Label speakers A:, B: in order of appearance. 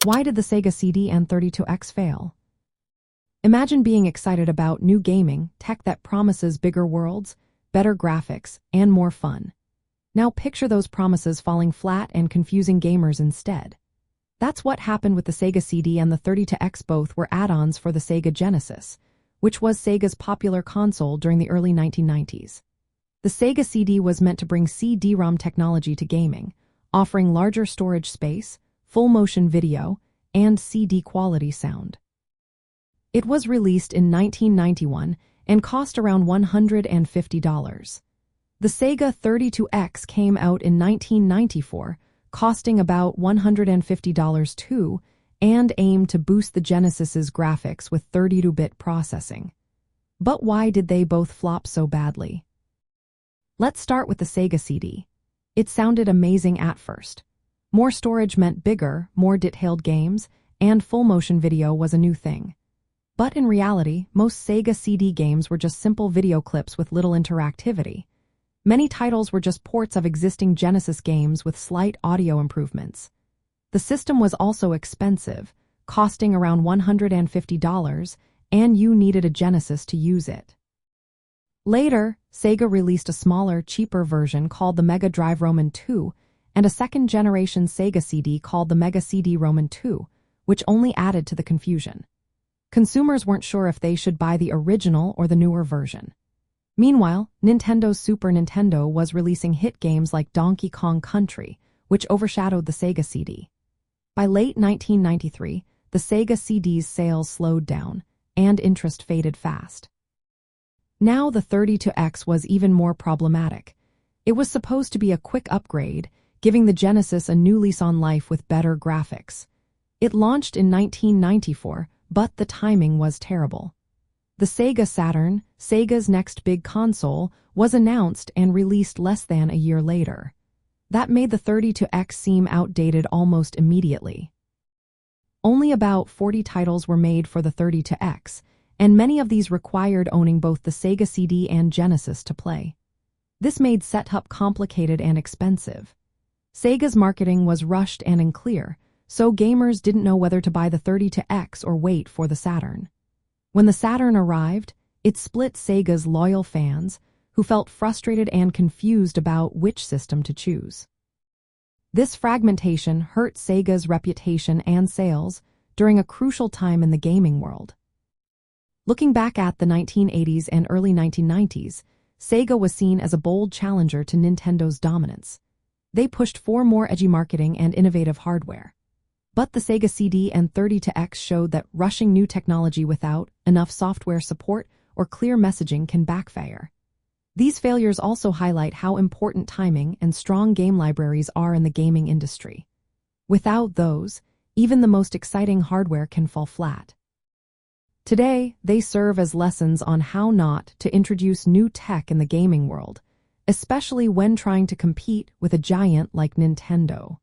A: Why did the Sega CD and 32X fail? Imagine being excited about new gaming tech that promises bigger worlds, better graphics, and more fun. Now picture those promises falling flat and confusing gamers instead. That's what happened with the Sega CD and the 32X. Both were add-ons for the Sega Genesis, which was Sega's popular console during the early 1990s. The Sega CD was meant to bring CD-ROM technology to gaming, offering larger storage space, full-motion video, and CD-quality sound. It was released in 1991 and cost around $150. The Sega 32X came out in 1994, costing about $150 too, and aimed to boost the Genesis's graphics with 32-bit processing. But why did they both flop so badly? Let's start with the Sega CD. It sounded amazing at first. More storage meant bigger, more detailed games, and full-motion video was a new thing. But in reality, most Sega CD games were just simple video clips with little interactivity. Many titles were just ports of existing Genesis games with slight audio improvements. The system was also expensive, costing around $150, and you needed a Genesis to use it. Later, Sega released a smaller, cheaper version called the Mega Drive Roman 2 and a second-generation Sega CD called the Mega CD Roman 2, which only added to the confusion. Consumers weren't sure if they should buy the original or the newer version. Meanwhile, Nintendo's Super Nintendo was releasing hit games like Donkey Kong Country, which overshadowed the Sega CD. By late 1993, the Sega CD's sales slowed down, and interest faded fast. Now the 32X was even more problematic. It was supposed to be a quick upgrade, giving the Genesis a new lease on life with better graphics. It launched in 1994, but the timing was terrible. The Sega Saturn, Sega's next big console, was announced and released less than a year later. That made the 32X seem outdated almost immediately. Only about 40 titles were made for the 32X, and many of these required owning both the Sega CD and Genesis to play. This made setup complicated and expensive. Sega's marketing was rushed and unclear, so gamers didn't know whether to buy the 32X or wait for the Saturn. When the Saturn arrived, it split Sega's loyal fans, who felt frustrated and confused about which system to choose. This fragmentation hurt Sega's reputation and sales during a crucial time in the gaming world. Looking back at the 1980s and early 1990s, Sega was seen as a bold challenger to Nintendo's dominance. They pushed for more edgy marketing and innovative hardware. But the Sega CD and 32X showed that rushing new technology without enough software support or clear messaging can backfire. These failures also highlight how important timing and strong game libraries are in the gaming industry. Without those, even the most exciting hardware can fall flat. Today, they serve as lessons on how not to introduce new tech in the gaming world, especially when trying to compete with a giant like Nintendo.